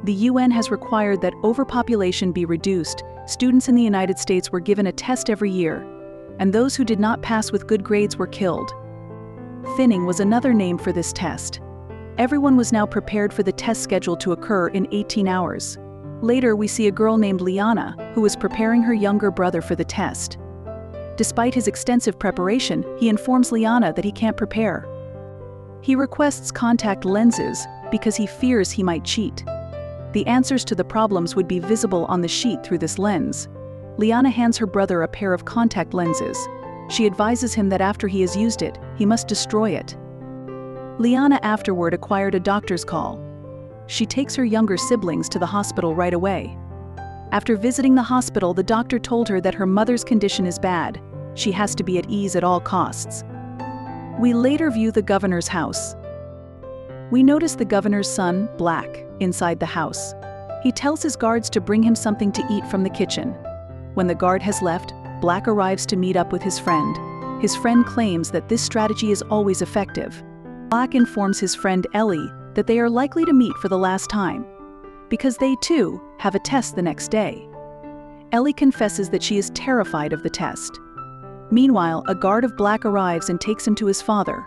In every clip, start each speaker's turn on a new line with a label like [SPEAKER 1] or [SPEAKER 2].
[SPEAKER 1] The UN has required that overpopulation be reduced. Students in the United States were given a test every year, and those who did not pass with good grades were killed. Thinning was another name for this test. Everyone was now prepared for the test scheduled to occur in 18 hours. Later, we see a girl named Liana, who was preparing her younger brother for the test. Despite his extensive preparation, he informs Liana that he can't prepare. He requests contact lenses because he fears he might cheat. The answers to the problems would be visible on the sheet through this lens. Liana hands her brother a pair of contact lenses. She advises him that after he has used it, he must destroy it. Liana afterward acquired a doctor's call. She takes her younger siblings to the hospital right away. After visiting the hospital, the doctor told her that her mother's condition is bad. She has to be at ease at all costs. We later view the governor's house. We notice the governor's son, Black, inside the house. He tells his guards to bring him something to eat from the kitchen. When the guard has left, Black arrives to meet up with his friend. His friend claims that this strategy is always effective. Black informs his friend Ellie that they are likely to meet for the last time, because they too have a test the next day. Ellie confesses that she is terrified of the test. Meanwhile, a guard of Black arrives and takes him to his father.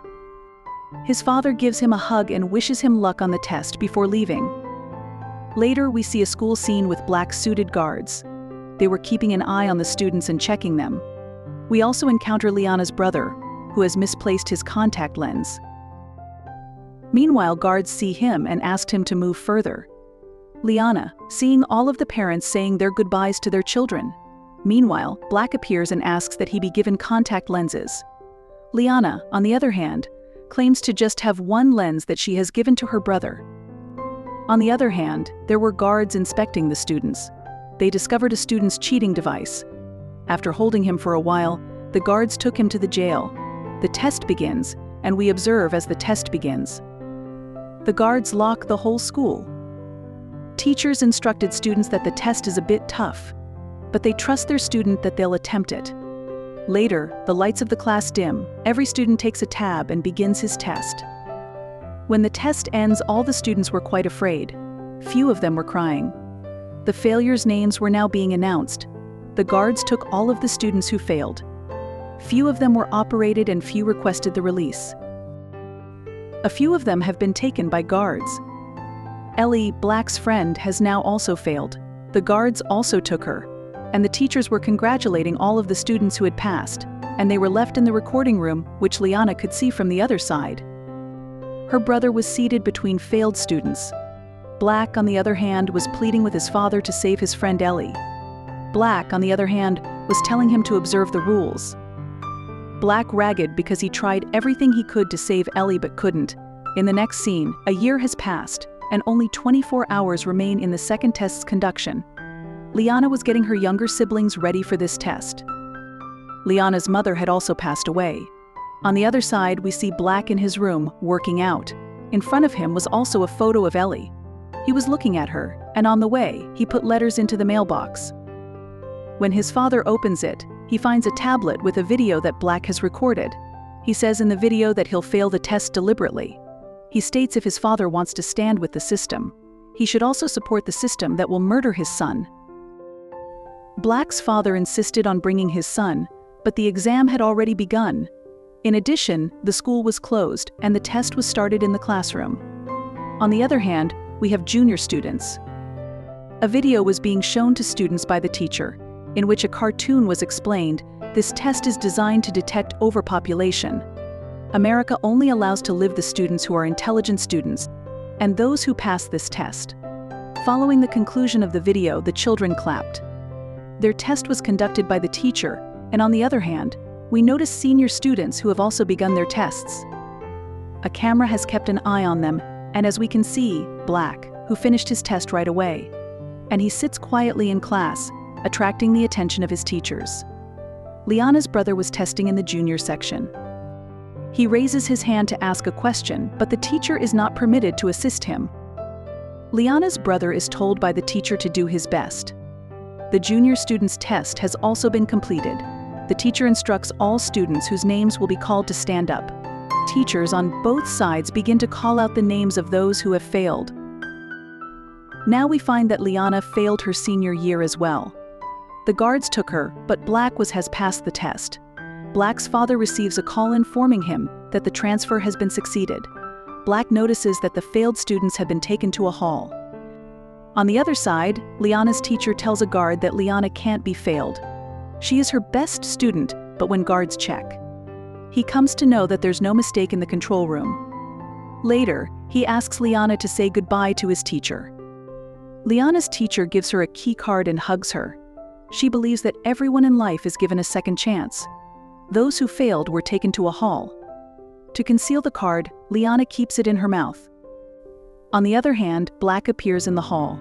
[SPEAKER 1] His father gives him a hug and wishes him luck on the test before leaving. Later, we see a school scene with black suited guards. They were keeping an eye on the students and checking them. We also encounter Liana's brother, who has misplaced his contact lens. Meanwhile, guards see him and asked him to move further. Liana, seeing all of the parents saying their goodbyes to their children. Meanwhile, Black appears and asks that he be given contact lenses. Liana, on the other hand, claims to just have one lens that she has given to her brother. On the other hand, there were guards inspecting the students. They discovered a student's cheating device. After holding him for a while, the guards took him to the jail. The test begins, and we observe as the test begins. The guards lock the whole school. Teachers instructed students that the test is a bit tough, but they trust their student that they'll attempt it. Later, the lights of the class dim, every student takes a tab and begins his test. When the test ends, all the students were quite afraid. Few of them were crying. The failures' names were now being announced. The guards took all of the students who failed. Few of them were operated and few requested the release. A few of them have been taken by guards. Ellie, Black's friend, has now also failed. The guards also took her, and the teachers were congratulating all of the students who had passed, and they were left in the recording room, which Liana could see from the other side. Her brother was seated between failed students. Black, on the other hand, was pleading with his father to save his friend Ellie. Black, on the other hand, was telling him to observe the rules. Black ragged because he tried everything he could to save Ellie but couldn't. In the next scene, a year has passed, and only 24 hours remain in the second test's conduction. Liana was getting her younger siblings ready for this test. Liana's mother had also passed away. On the other side, we see Black in his room, working out. In front of him was also a photo of Ellie. He was looking at her, and on the way, he put letters into the mailbox. When his father opens it, he finds a tablet with a video that Black has recorded. He says in the video that he'll fail the test deliberately. He states if his father wants to stand with the system, he should also support the system that will murder his son. Black's father insisted on bringing his son, but the exam had already begun. In addition, the school was closed and the test was started in the classroom. On the other hand, we have junior students. A video was being shown to students by the teacher, in which a cartoon was explained. This test is designed to detect overpopulation. America only allows to live the students who are intelligent students, and those who pass this test. Following the conclusion of the video, the children clapped. Their test was conducted by the teacher, and on the other hand, we notice senior students who have also begun their tests. A camera has kept an eye on them, and as we can see, Black, who finished his test right away. And he sits quietly in class, attracting the attention of his teachers. Liana's brother was testing in the junior section. He raises his hand to ask a question, but the teacher is not permitted to assist him. Liana's brother is told by the teacher to do his best. The junior student's test has also been completed. The teacher instructs all students whose names will be called to stand up. Teachers on both sides begin to call out the names of those who have failed. Now we find that Liana failed her senior year as well. The guards took her, but Black has passed the test. Black's father receives a call informing him that the transfer has been succeeded. Black notices that the failed students have been taken to a hall. On the other side, Liana's teacher tells a guard that Liana can't be failed. She is her best student, but when guards check, he comes to know that there's no mistake in the control room. Later, he asks Liana to say goodbye to his teacher. Liana's teacher gives her a key card and hugs her. She believes that everyone in life is given a second chance. Those who failed were taken to a hall. To conceal the card, Liana keeps it in her mouth. On the other hand, Black appears in the hall.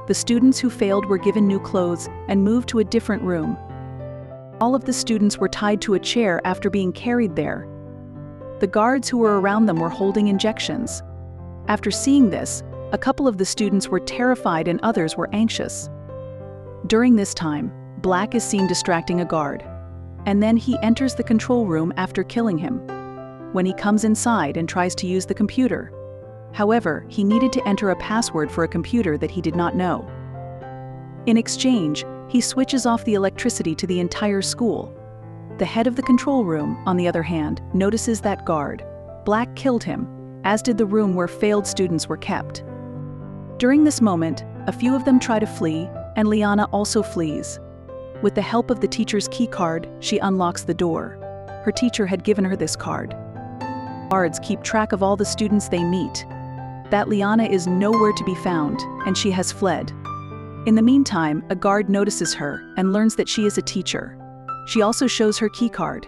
[SPEAKER 1] The students who failed were given new clothes and moved to a different room. All of the students were tied to a chair after being carried there. The guards who were around them were holding injections. After seeing this, a couple of the students were terrified and others were anxious. During this time, Black is seen distracting a guard. And then he enters the control room after killing him. When he comes inside and tries to use the computer. However, he needed to enter a password for a computer that he did not know. In exchange, he switches off the electricity to the entire school. The head of the control room, on the other hand, notices that guard. Black killed him, as did the room where failed students were kept. During this moment, a few of them try to flee, and Liana also flees. With the help of the teacher's key card, she unlocks the door. Her teacher had given her this card. Guards keep track of all the students they meet. That Liana is nowhere to be found, and she has fled. In the meantime, a guard notices her and learns that she is a teacher. She also shows her key card.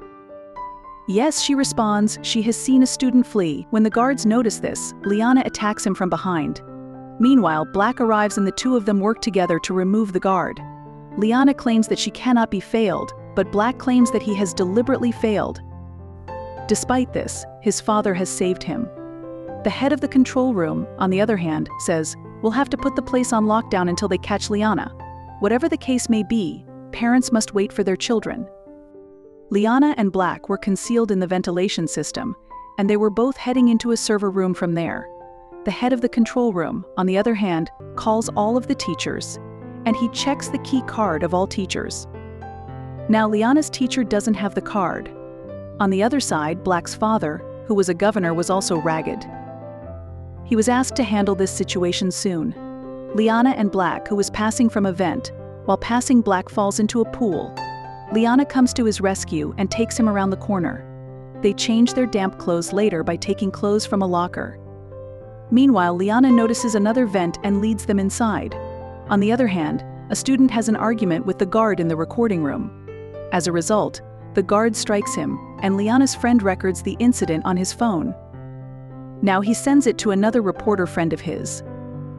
[SPEAKER 1] Yes, she responds, she has seen a student flee. When the guards notice this, Liana attacks him from behind. Meanwhile, Black arrives and the two of them work together to remove the guard. Liana claims that she cannot be failed, but Black claims that he has deliberately failed. Despite this, his father has saved him. The head of the control room, on the other hand, says, "We'll have to put the place on lockdown until they catch Liana. Whatever the case may be, parents must wait for their children." Liana and Black were concealed in the ventilation system, and they were both heading into a server room from there. The head of the control room, on the other hand, calls all of the teachers, and he checks the key card of all teachers. Now Liana's teacher doesn't have the card. On the other side, Black's father, who was a governor, was also ragged. He was asked to handle this situation soon. Liana and Black, who was passing from a vent, while passing, Black falls into a pool. Liana comes to his rescue and takes him around the corner. They change their damp clothes later by taking clothes from a locker. Meanwhile, Liana notices another vent and leads them inside. On the other hand, a student has an argument with the guard in the recording room. As a result, the guard strikes him, and Liana's friend records the incident on his phone. Now he sends it to another reporter friend of his.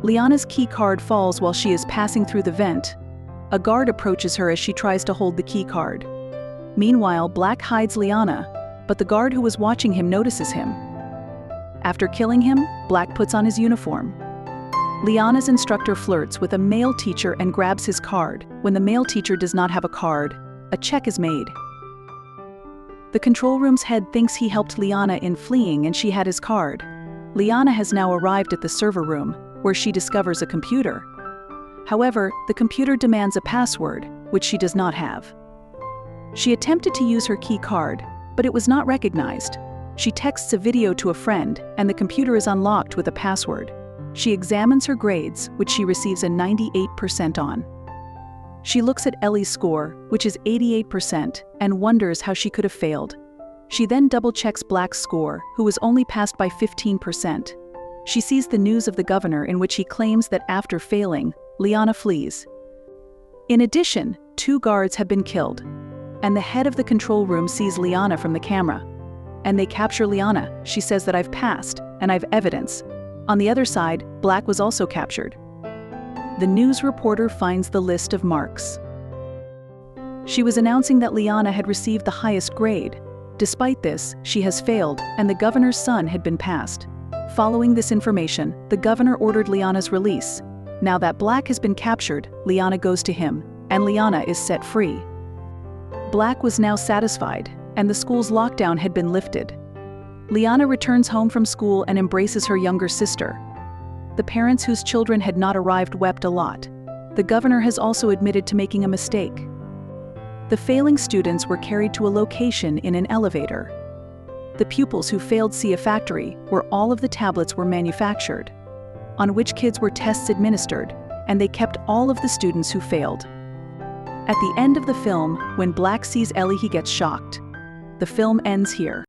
[SPEAKER 1] Liana's key card falls while she is passing through the vent. A guard approaches her as she tries to hold the key card. Meanwhile, Black hides Liana, but the guard who was watching him notices him. After killing him, Black puts on his uniform. Liana's instructor flirts with a male teacher and grabs his card. When the male teacher does not have a card, a check is made. The control room's head thinks he helped Liana in fleeing and she had his card. Liana has now arrived at the server room, where she discovers a computer. However, the computer demands a password, which she does not have. She attempted to use her key card, but it was not recognized. She texts a video to a friend, and the computer is unlocked with a password. She examines her grades, which she receives a 98% on. She looks at Ellie's score, which is 88%, and wonders how she could have failed. She then double-checks Black's score, who was only passed by 15%. She sees the news of the governor in which he claims that after failing, Liana flees. In addition, 2 guards have been killed, and the head of the control room sees Liana from the camera. And they capture Liana. She says that I've passed, and I've evidence. On the other side, Black was also captured. The news reporter finds the list of marks. She was announcing that Liana had received the highest grade. Despite this, she has failed, and the governor's son had been passed. Following this information, the governor ordered Liana's release. Now that Black has been captured, Liana goes to him, and Liana is set free. Black was now satisfied, and the school's lockdown had been lifted. Liana returns home from school and embraces her younger sister. The parents whose children had not arrived wept a lot. The governor has also admitted to making a mistake. The failing students were carried to a location in an elevator. The pupils who failed see a factory where all of the tablets were manufactured, on which kids were tests administered, and they kept all of the students who failed. At the end of the film, when Black sees Ellie, he gets shocked. The film ends here.